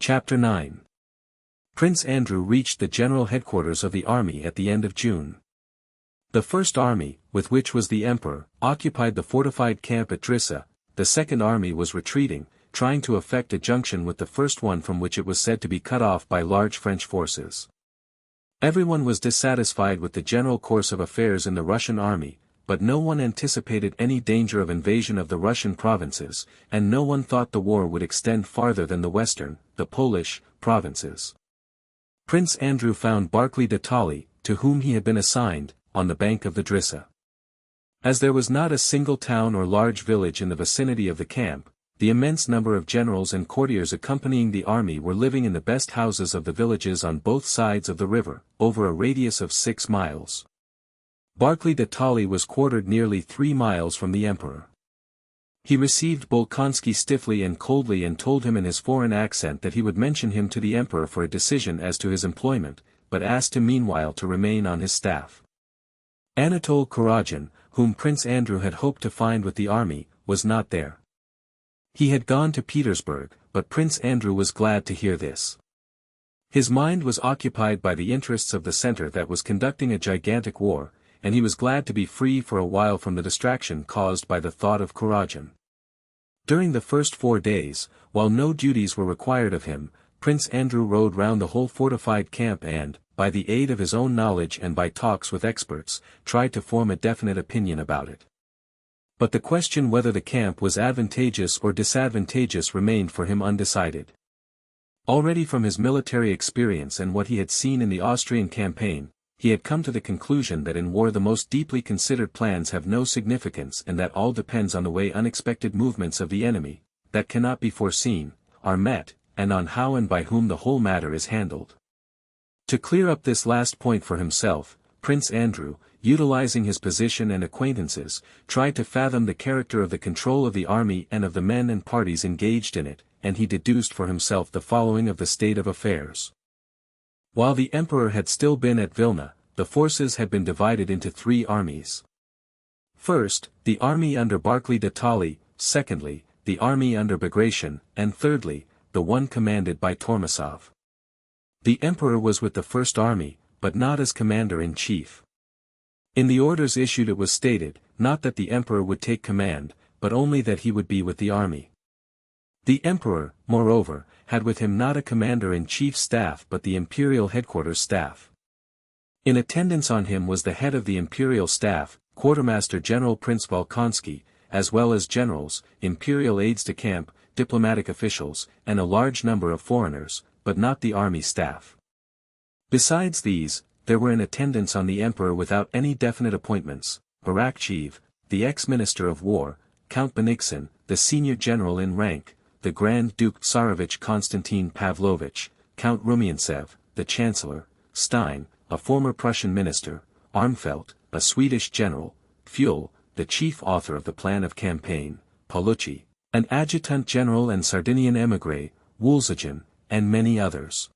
Chapter 9. Prince Andrew reached the general headquarters of the army at the end of June. The First Army, with which was the Emperor, occupied the fortified camp at Drissa. The Second Army was retreating, trying to effect a junction with the first one from which it was said to be cut off by large French forces. Everyone was dissatisfied with the general course of affairs in the Russian army, but no one anticipated any danger of invasion of the Russian provinces, and no one thought the war would extend farther than the western, the Polish, provinces. Prince Andrew found Barclay de Tolly, to whom he had been assigned, on the bank of the Drissa. As there was not a single town or large village in the vicinity of the camp, the immense number of generals and courtiers accompanying the army were living in the best houses of the villages on both sides of the river, over a radius of 6 miles. Barclay de Tolly was quartered nearly 3 miles from the emperor. He received Bolkonsky stiffly and coldly and told him in his foreign accent that he would mention him to the emperor for a decision as to his employment, but asked him meanwhile to remain on his staff. Anatole Kurochkin, whom Prince Andrew had hoped to find with the army, was not there. He had gone to Petersburg, but Prince Andrew was glad to hear this. His mind was occupied by the interests of the center that was conducting a gigantic war, and he was glad to be free for a while from the distraction caused by the thought of Kurochkin. During the first 4 days, while no duties were required of him, Prince Andrew rode round the whole fortified camp and, by the aid of his own knowledge and by talks with experts, tried to form a definite opinion about it. But the question whether the camp was advantageous or disadvantageous remained for him undecided. Already from his military experience and what he had seen in the Austrian campaign, he had come to the conclusion that in war the most deeply considered plans have no significance and that all depends on the way unexpected movements of the enemy, that cannot be foreseen, are met, and on how and by whom the whole matter is handled. To clear up this last point for himself, Prince Andrew, utilizing his position and acquaintances, tried to fathom the character of the control of the army and of the men and parties engaged in it, and he deduced for himself the following of the state of affairs. While the emperor had still been at Vilna, the forces had been divided into 3 armies. First, the army under Barclay de Tolly, secondly, the army under Bagration, and thirdly, the one commanded by Tormasov. The emperor was with the First Army, but not as commander-in-chief. In the orders issued it was stated, not that the emperor would take command, but only that he would be with the army. The emperor, moreover, had with him not a commander-in-chief's staff but the imperial headquarters staff. In attendance on him was the head of the imperial staff, Quartermaster General Prince Bolkonsky, as well as generals, imperial aides-de-camp, diplomatic officials, and a large number of foreigners, but not the army staff. Besides these, there were in attendance on the emperor without any definite appointments, Arakcheyev, the ex-minister of war, Count Benigsen, the senior general in rank, the Grand Duke Tsarevich Konstantin Pavlovich, Count Rumiantsev, the chancellor, Stein, a former Prussian minister, Armfeldt, a Swedish general, Fuel, the chief author of the plan of campaign, Paulucci, an adjutant general and Sardinian émigré, Woolsegen, and many others.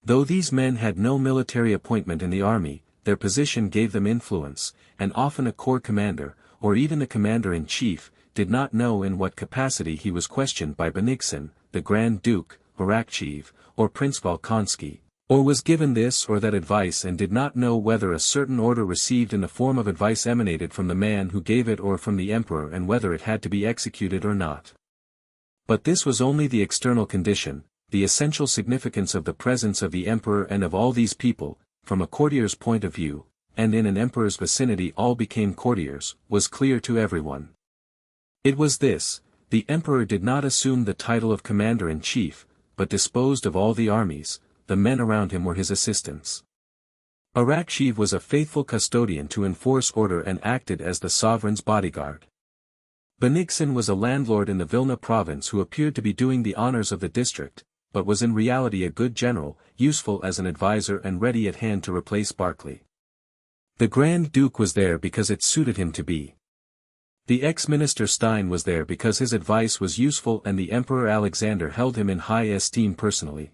Though these men had no military appointment in the army, their position gave them influence, and often a corps commander, or even the commander-in-chief, did not know in what capacity he was questioned by Benigsen, the Grand Duke, Arakcheyev, or Prince Bolkonsky, or was given this or that advice and did not know whether a certain order received in the form of advice emanated from the man who gave it or from the emperor and whether it had to be executed or not. But this was only the external condition. The essential significance of the presence of the emperor and of all these people, from a courtier's point of view, and in an emperor's vicinity all became courtiers, was clear to everyone. It was this: the emperor did not assume the title of commander-in-chief, but disposed of all the armies, the men around him were his assistants. Arakcheyev was a faithful custodian to enforce order and acted as the sovereign's bodyguard. Benigsen was a landlord in the Vilna province who appeared to be doing the honors of the district, but was in reality a good general, useful as an advisor and ready at hand to replace Barclay. The Grand Duke was there because it suited him to be. The ex-minister Stein was there because his advice was useful and the Emperor Alexander held him in high esteem personally.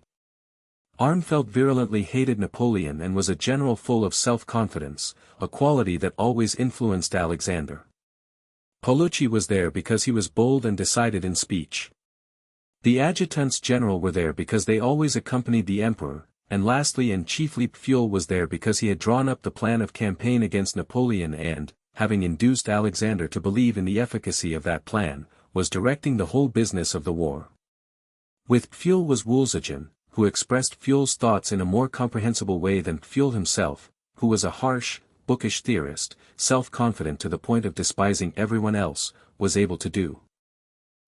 Armfeldt virulently hated Napoleon and was a general full of self-confidence, a quality that always influenced Alexander. Paulucci was there because he was bold and decided in speech. The adjutants general were there because they always accompanied the emperor, and lastly and chiefly Pfuel was there because he had drawn up the plan of campaign against Napoleon and, having induced Alexander to believe in the efficacy of that plan, was directing the whole business of the war. With Pfuel was Wolzogen, who expressed Pfuel's thoughts in a more comprehensible way than Pfuel himself, who was a harsh, bookish theorist, self-confident to the point of despising everyone else, was able to do.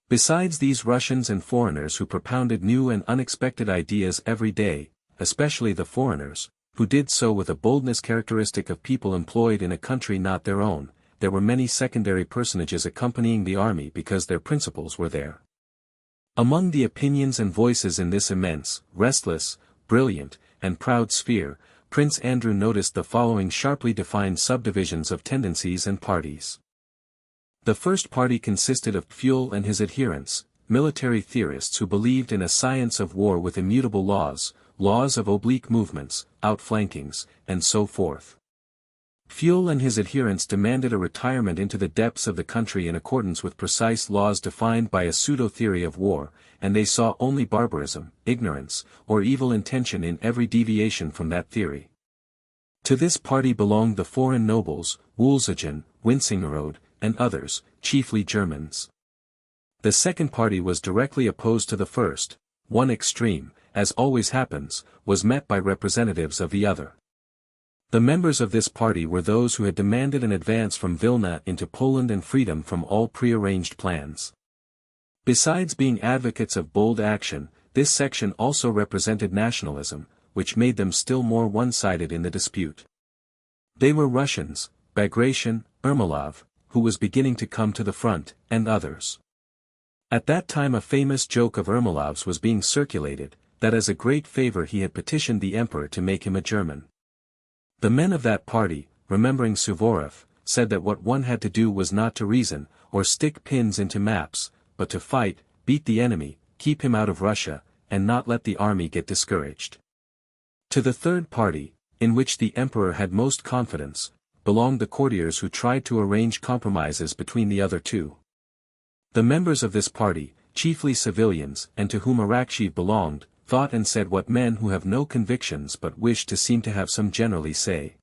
Besides these Russians and foreigners who propounded new and unexpected ideas every day, especially the foreigners, who did so with a boldness characteristic of people employed in a country not their own, there were many secondary personages accompanying the army because their principles were there. Among the opinions and voices in this immense, restless, brilliant, and proud sphere, Prince Andrew noticed the following sharply defined subdivisions of tendencies and parties. The first party consisted of Pfuel and his adherents, military theorists who believed in a science of war with immutable laws, laws of oblique movements, outflankings, and so forth. Pfuel and his adherents demanded a retirement into the depths of the country in accordance with precise laws defined by a pseudo-theory of war, and they saw only barbarism, ignorance, or evil intention in every deviation from that theory. To this party belonged the foreign nobles, Wolzogen, Wintzingerode, and others, chiefly Germans. The second party was directly opposed to the first. One extreme, as always happens, was met by representatives of the other. The members of this party were those who had demanded an advance from Vilna into Poland and freedom from all prearranged plans. Besides being advocates of bold action, this section also represented nationalism, which made them still more one-sided in the dispute. They were Russians, Bagration, Ermolov, who was beginning to come to the front, and others. At that time a famous joke of Ermolov's was being circulated, that as a great favor he had petitioned the emperor to make him a German. The men of that party, remembering Suvorov, said that what one had to do was not to reason, or stick pins into maps, but to fight, beat the enemy, keep him out of Russia, and not let the army get discouraged. To the third party, in which the emperor had most confidence, belonged the courtiers who tried to arrange compromises between the other two. The members of this party, chiefly civilians and to whom Arakcheev belonged, thought and said what men who have no convictions but wish to seem to have some generally say.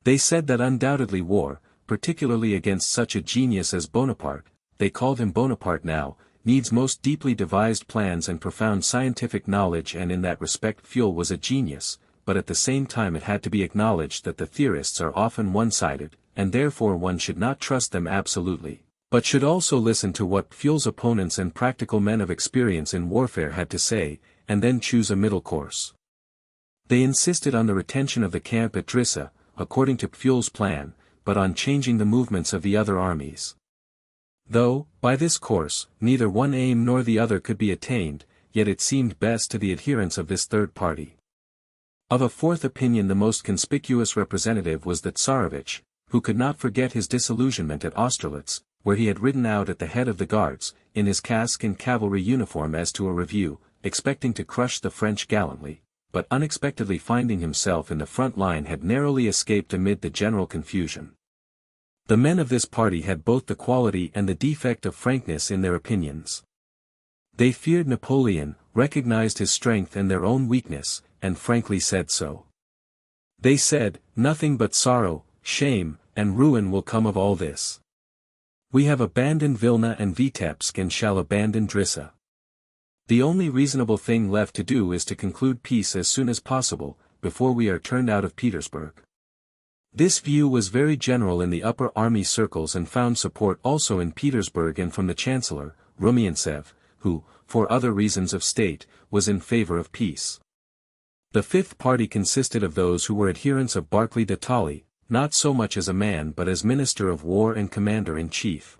They said that undoubtedly war, particularly against such a genius as Bonaparte, they called him Bonaparte now, needs most deeply devised plans and profound scientific knowledge, and in that respect Pfuel was a genius, but at the same time it had to be acknowledged that the theorists are often one-sided, and therefore one should not trust them absolutely, but should also listen to what Pfuel's opponents and practical men of experience in warfare had to say, and then choose a middle course. They insisted on the retention of the camp at Drissa, according to Pfuel's plan, but on changing the movements of the other armies. Though, by this course, neither one aim nor the other could be attained, yet it seemed best to the adherents of this third party. Of a fourth opinion the most conspicuous representative was the Tsarevich, who could not forget his disillusionment at Austerlitz, where he had ridden out at the head of the guards, in his casque and cavalry uniform as to a review, expecting to crush the French gallantly, but unexpectedly finding himself in the front line had narrowly escaped amid the general confusion. The men of this party had both the quality and the defect of frankness in their opinions. They feared Napoleon, recognized his strength and their own weakness, and frankly said so. They said, "Nothing but sorrow, shame, and ruin will come of all this. We have abandoned Vilna and Vitebsk and shall abandon Drissa. The only reasonable thing left to do is to conclude peace as soon as possible, before we are turned out of Petersburg." This view was very general in the upper army circles and found support also in Petersburg and from the Chancellor, Rumiantsev, who, for other reasons of state, was in favor of peace. The fifth party consisted of those who were adherents of Barclay de Tolly, not so much as a man but as Minister of War and Commander-in-Chief.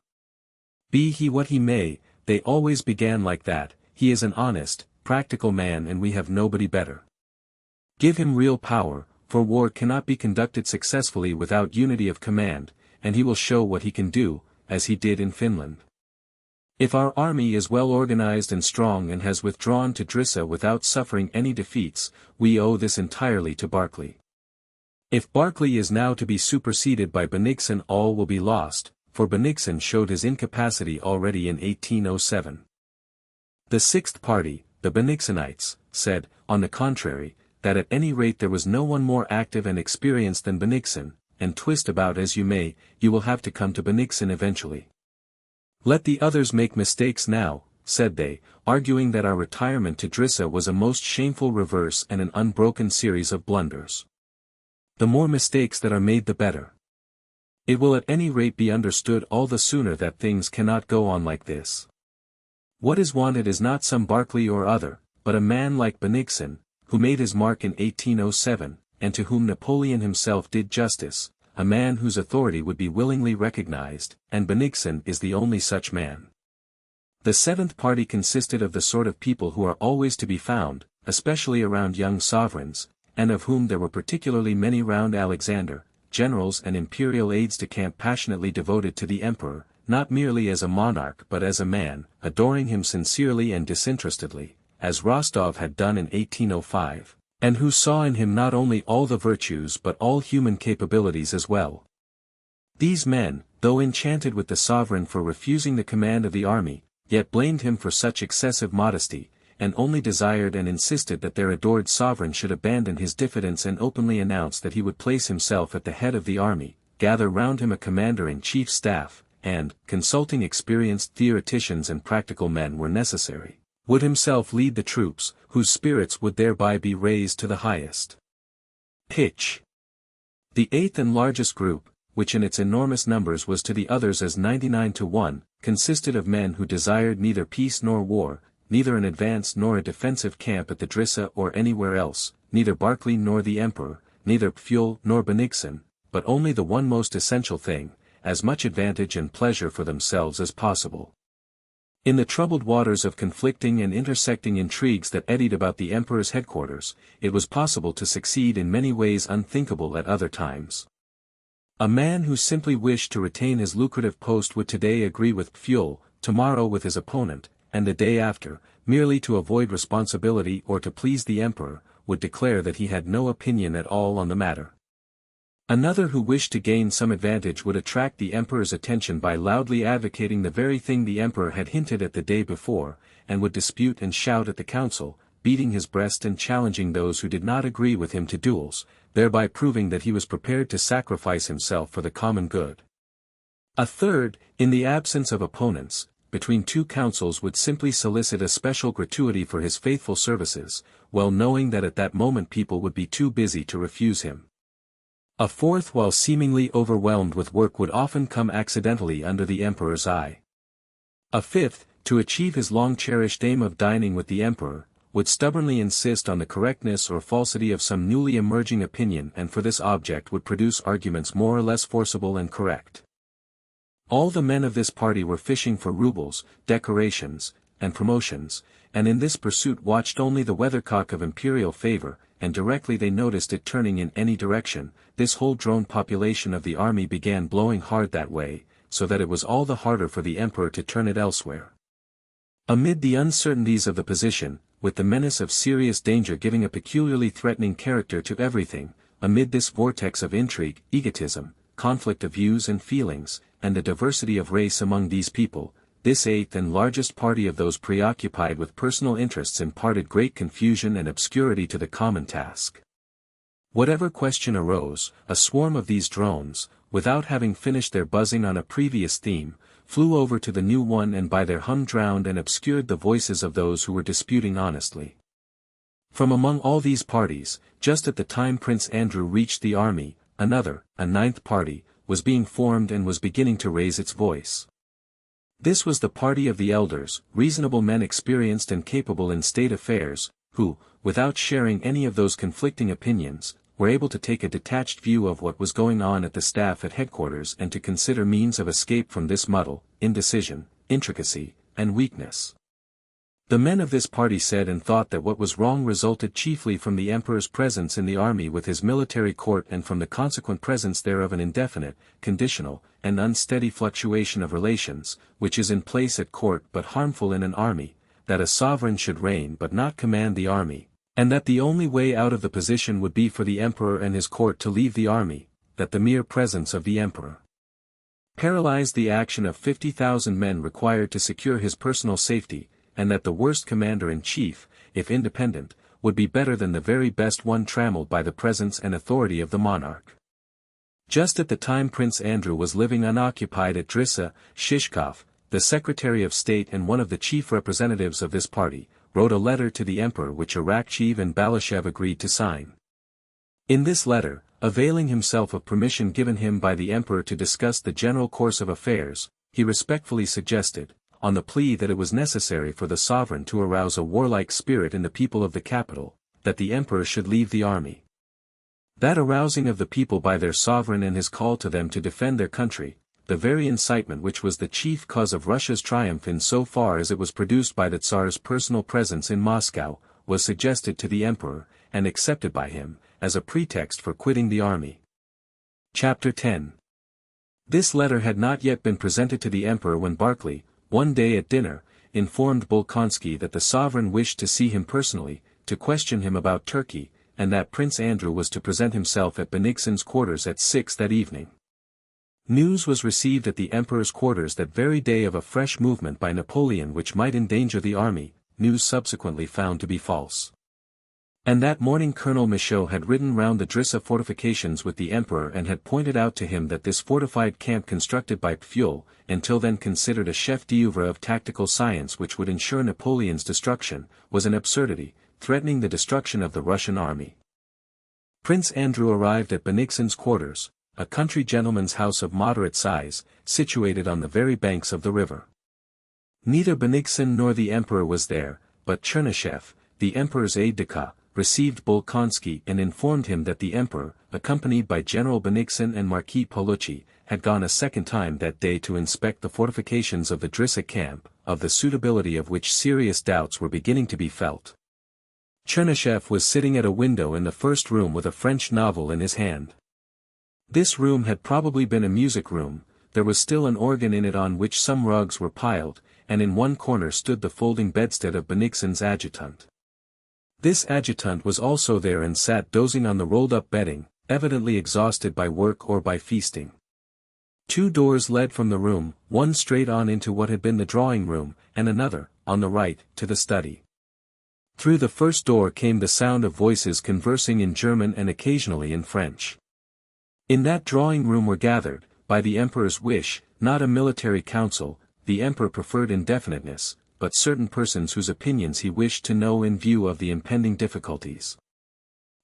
Be he what he may, they always began like that, he is an honest, practical man and we have nobody better. Give him real power, for war cannot be conducted successfully without unity of command, and he will show what he can do, as he did in Finland. If our army is well organized and strong and has withdrawn to Drissa without suffering any defeats, we owe this entirely to Barclay. If Barclay is now to be superseded by Bennigsen, all will be lost, for Bennigsen showed his incapacity already in 1807. The sixth party, the Benigsonites, said, on the contrary, that at any rate there was no one more active and experienced than Bennigsen, and twist about as you may, you will have to come to Bennigsen eventually. Let the others make mistakes now, said they, arguing that our retirement to Drissa was a most shameful reverse and an unbroken series of blunders. The more mistakes that are made the better. It will at any rate be understood all the sooner that things cannot go on like this. What is wanted is not some Barclay or other, but a man like Bennigsen, who made his mark in 1807, and to whom Napoleon himself did justice, a man whose authority would be willingly recognized, and Bennigsen is the only such man. The seventh party consisted of the sort of people who are always to be found, especially around young sovereigns, and of whom there were particularly many round Alexander, generals and imperial aides-de-camp passionately devoted to the emperor, not merely as a monarch but as a man, adoring him sincerely and disinterestedly, as Rostov had done in 1805, and who saw in him not only all the virtues but all human capabilities as well. These men, though enchanted with the sovereign for refusing the command of the army, yet blamed him for such excessive modesty, and only desired and insisted that their adored sovereign should abandon his diffidence and openly announce that he would place himself at the head of the army, gather round him a commander-in-chief staff, and, consulting experienced theoreticians and practical men where necessary, would himself lead the troops, whose spirits would thereby be raised to the highest pitch. The eighth and largest group, which in its enormous numbers was to the others as 99 to 1, consisted of men who desired neither peace nor war, neither an advance nor a defensive camp at the Drissa or anywhere else, neither Barclay nor the emperor, neither Pfuel nor Bennigsen, but only the one most essential thing, as much advantage and pleasure for themselves as possible. In the troubled waters of conflicting and intersecting intrigues that eddied about the emperor's headquarters, it was possible to succeed in many ways unthinkable at other times. A man who simply wished to retain his lucrative post would today agree with Pfuel, tomorrow with his opponent, and the day after, merely to avoid responsibility or to please the emperor, would declare that he had no opinion at all on the matter. Another who wished to gain some advantage would attract the emperor's attention by loudly advocating the very thing the emperor had hinted at the day before, and would dispute and shout at the council, beating his breast and challenging those who did not agree with him to duels, thereby proving that he was prepared to sacrifice himself for the common good. A third, in the absence of opponents, between two councils would simply solicit a special gratuity for his faithful services, well knowing that at that moment people would be too busy to refuse him. A fourth, while seemingly overwhelmed with work, would often come accidentally under the emperor's eye. A fifth, to achieve his long-cherished aim of dining with the emperor, would stubbornly insist on the correctness or falsity of some newly emerging opinion, and for this object would produce arguments more or less forcible and correct. All the men of this party were fishing for roubles, decorations, and promotions, and in this pursuit watched only the weathercock of imperial favor, and directly they noticed it turning in any direction, this whole drone population of the army began blowing hard that way, so that it was all the harder for the emperor to turn it elsewhere. Amid the uncertainties of the position, with the menace of serious danger giving a peculiarly threatening character to everything, amid this vortex of intrigue, egotism, conflict of views and feelings, and the diversity of race among these people, this eighth and largest party of those preoccupied with personal interests imparted great confusion and obscurity to the common task. Whatever question arose, a swarm of these drones, without having finished their buzzing on a previous theme, flew over to the new one and by their hum drowned and obscured the voices of those who were disputing honestly. From among all these parties, just at the time Prince Andrew reached the army, another, a ninth party, was being formed and was beginning to raise its voice. This was the party of the elders, reasonable men experienced and capable in state affairs, who, without sharing any of those conflicting opinions, were able to take a detached view of what was going on at the staff at headquarters and to consider means of escape from this muddle, indecision, intricacy, and weakness. The men of this party said and thought that what was wrong resulted chiefly from the emperor's presence in the army with his military court and from the consequent presence thereof an indefinite, conditional, and unsteady fluctuation of relations, which is in place at court but harmful in an army, that a sovereign should reign but not command the army, and that the only way out of the position would be for the emperor and his court to leave the army, that the mere presence of the emperor paralyzed the action of 50,000 men required to secure his personal safety, and that the worst commander-in-chief, if independent, would be better than the very best one trammeled by the presence and authority of the monarch. Just at the time Prince Andrew was living unoccupied at Drissa, Shishkov, the Secretary of State and one of the chief representatives of this party, wrote a letter to the emperor which Arakcheev and Balashev agreed to sign. In this letter, availing himself of permission given him by the emperor to discuss the general course of affairs, he respectfully suggested, on the plea that it was necessary for the sovereign to arouse a warlike spirit in the people of the capital, that the emperor should leave the army. That arousing of the people by their sovereign and his call to them to defend their country, the very incitement which was the chief cause of Russia's triumph in so far as it was produced by the Tsar's personal presence in Moscow, was suggested to the emperor, and accepted by him, as a pretext for quitting the army. Chapter 10. This letter had not yet been presented to the emperor when Barclay, one day at dinner, informed Bolkonsky that the sovereign wished to see him personally, to question him about Turkey, and that Prince Andrew was to present himself at Bennigsen's quarters at 6 that evening. News was received at the emperor's quarters that very day of a fresh movement by Napoleon which might endanger the army, news subsequently found to be false. And that morning Colonel Michaud had ridden round the Drissa fortifications with the emperor and had pointed out to him that this fortified camp constructed by Pfuel, until then considered a chef d'oeuvre of tactical science which would ensure Napoleon's destruction, was an absurdity, threatening the destruction of the Russian army. Prince Andrew arrived at Bennigsen's quarters, a country gentleman's house of moderate size, situated on the very banks of the river. Neither Bennigsen nor the emperor was there, but Chernyshev, the emperor's aide-de-camp, received Bolkonsky and informed him that the emperor, accompanied by General Bennigsen and Marquis Paulucci, had gone a second time that day to inspect the fortifications of the Drissa camp, of the suitability of which serious doubts were beginning to be felt. Chernyshev was sitting at a window in the first room with a French novel in his hand. This room had probably been a music room, there was still an organ in it on which some rugs were piled, and in one corner stood the folding bedstead of Bennigsen's adjutant. This adjutant was also there and sat dozing on the rolled-up bedding, evidently exhausted by work or by feasting. 2 doors led from the room, one straight on into what had been the drawing-room, and another, on the right, to the study. Through the first door came the sound of voices conversing in German and occasionally in French. In that drawing-room were gathered, by the emperor's wish, not a military council, the emperor preferred indefiniteness, but certain persons whose opinions he wished to know in view of the impending difficulties.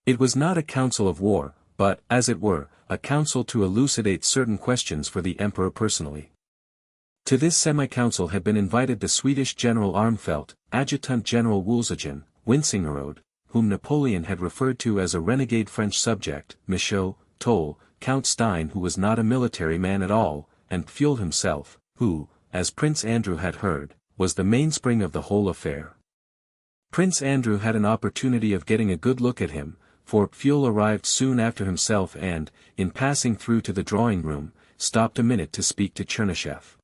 It was not a council of war, but, as it were, a council to elucidate certain questions for the emperor personally. To this semi-council had been invited the Swedish General Armfeldt, Adjutant General Wulzagin, Winsingerode, whom Napoleon had referred to as a renegade French subject, Michaud, Toll, Count Stein who was not a military man at all, and Pfuel himself, who, as Prince Andrew had heard, was the mainspring of the whole affair. Prince Andrew had an opportunity of getting a good look at him, for Pfuel arrived soon after himself and, in passing through to the drawing-room, stopped a minute to speak to Chernyshev.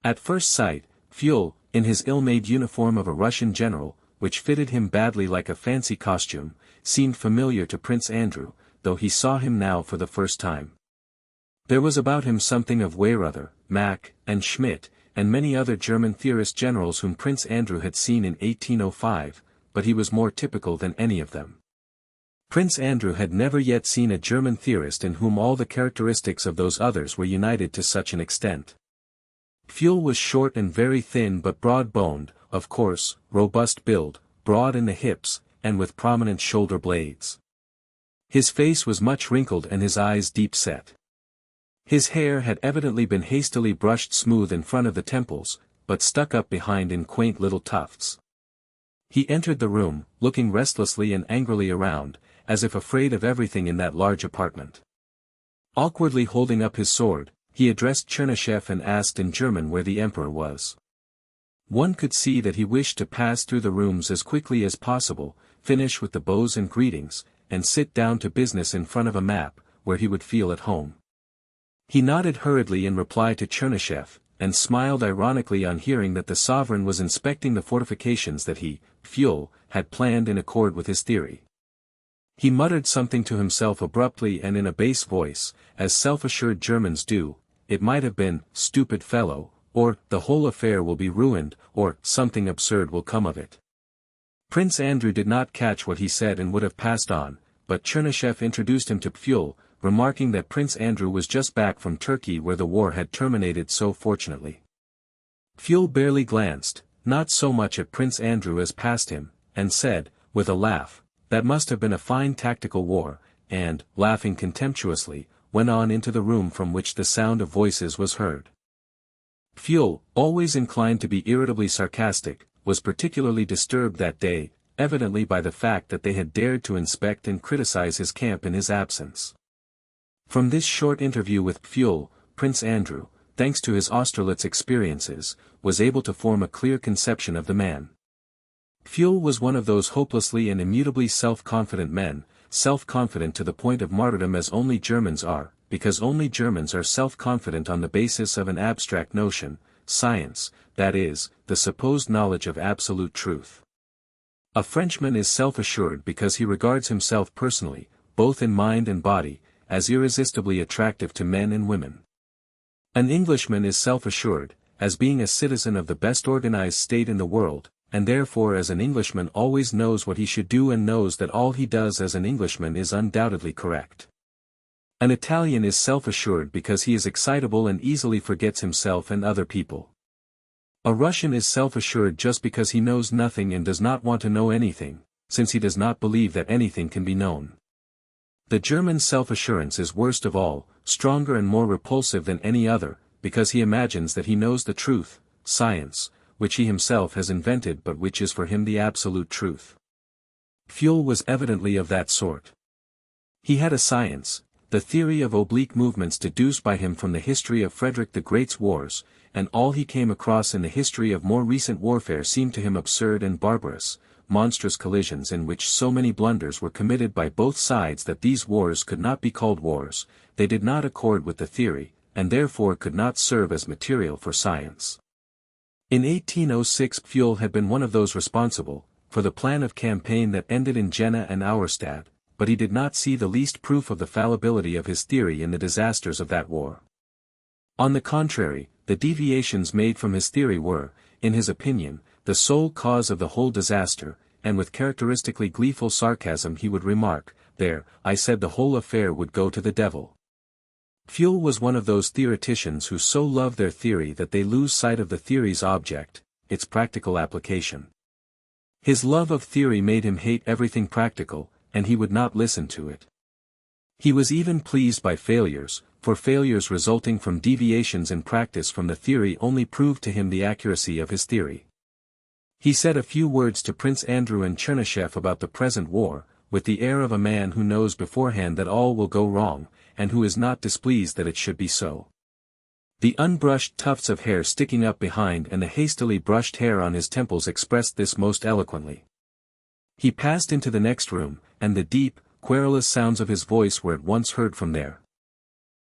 At first sight, Pfuel, in his ill-made uniform of a Russian general, which fitted him badly like a fancy costume, seemed familiar to Prince Andrew, though he saw him now for the first time. There was about him something of Weyrother, Mack, and Schmidt, and many other German theorist generals whom Prince Andrew had seen in 1805, but he was more typical than any of them. Prince Andrew had never yet seen a German theorist in whom all the characteristics of those others were united to such an extent. Pfuel was short and very thin but broad-boned, of course, robust build, broad in the hips, and with prominent shoulder blades. His face was much wrinkled and his eyes deep-set. His hair had evidently been hastily brushed smooth in front of the temples, but stuck up behind in quaint little tufts. He entered the room, looking restlessly and angrily around, as if afraid of everything in that large apartment. Awkwardly holding up his sword, he addressed Chernyshev and asked in German where the emperor was. One could see that he wished to pass through the rooms as quickly as possible, finish with the bows and greetings, and sit down to business in front of a map, where he would feel at home. He nodded hurriedly in reply to Chernyshev, and smiled ironically on hearing that the sovereign was inspecting the fortifications that he, Pfuel, had planned in accord with his theory. He muttered something to himself abruptly and in a bass voice, as self-assured Germans do, it might have been, stupid fellow, or the whole affair will be ruined, or something absurd will come of it. Prince Andrew did not catch what he said and would have passed on, but Chernyshev introduced him to Pfuel, remarking that Prince Andrew was just back from Turkey where the war had terminated so fortunately. Pfuel barely glanced, not so much at Prince Andrew as past him, and said, with a laugh, "That must have been a fine tactical war," and, laughing contemptuously, went on into the room from which the sound of voices was heard. Pfuel, always inclined to be irritably sarcastic, was particularly disturbed that day, evidently by the fact that they had dared to inspect and criticize his camp in his absence. From this short interview with Pfuel, Prince Andrew, thanks to his Austerlitz experiences, was able to form a clear conception of the man. Pfuel was one of those hopelessly and immutably self-confident men, self-confident to the point of martyrdom as only Germans are, because only Germans are self-confident on the basis of an abstract notion, science, that is, the supposed knowledge of absolute truth. A Frenchman is self-assured because he regards himself personally, both in mind and body, as irresistibly attractive to men and women. An Englishman is self-assured, as being a citizen of the best organized state in the world, and therefore as an Englishman always knows what he should do and knows that all he does as an Englishman is undoubtedly correct. An Italian is self-assured because he is excitable and easily forgets himself and other people. A Russian is self-assured just because he knows nothing and does not want to know anything, since he does not believe that anything can be known. The German self-assurance is worst of all, stronger and more repulsive than any other, because he imagines that he knows the truth, science, which he himself has invented but which is for him the absolute truth. Pfuel was evidently of that sort. He had a science, the theory of oblique movements deduced by him from the history of Frederick the Great's wars, and all he came across in the history of more recent warfare seemed to him absurd and barbarous, monstrous collisions in which so many blunders were committed by both sides that these wars could not be called wars, they did not accord with the theory, and therefore could not serve as material for science. In 1806 Pfuel had been one of those responsible, for the plan of campaign that ended in Jena and Auerstadt, but he did not see the least proof of the fallibility of his theory in the disasters of that war. On the contrary, the deviations made from his theory were, in his opinion, the sole cause of the whole disaster, and with characteristically gleeful sarcasm he would remark, "There, I said the whole affair would go to the devil." Pfuel was one of those theoreticians who so love their theory that they lose sight of the theory's object, its practical application. His love of theory made him hate everything practical, and he would not listen to it. He was even pleased by failures, for failures resulting from deviations in practice from the theory only proved to him the accuracy of his theory. He said a few words to Prince Andrew and Chernyshev about the present war, with the air of a man who knows beforehand that all will go wrong, and who is not displeased that it should be so. The unbrushed tufts of hair sticking up behind and the hastily brushed hair on his temples expressed this most eloquently. He passed into the next room, and the deep, querulous sounds of his voice were at once heard from there.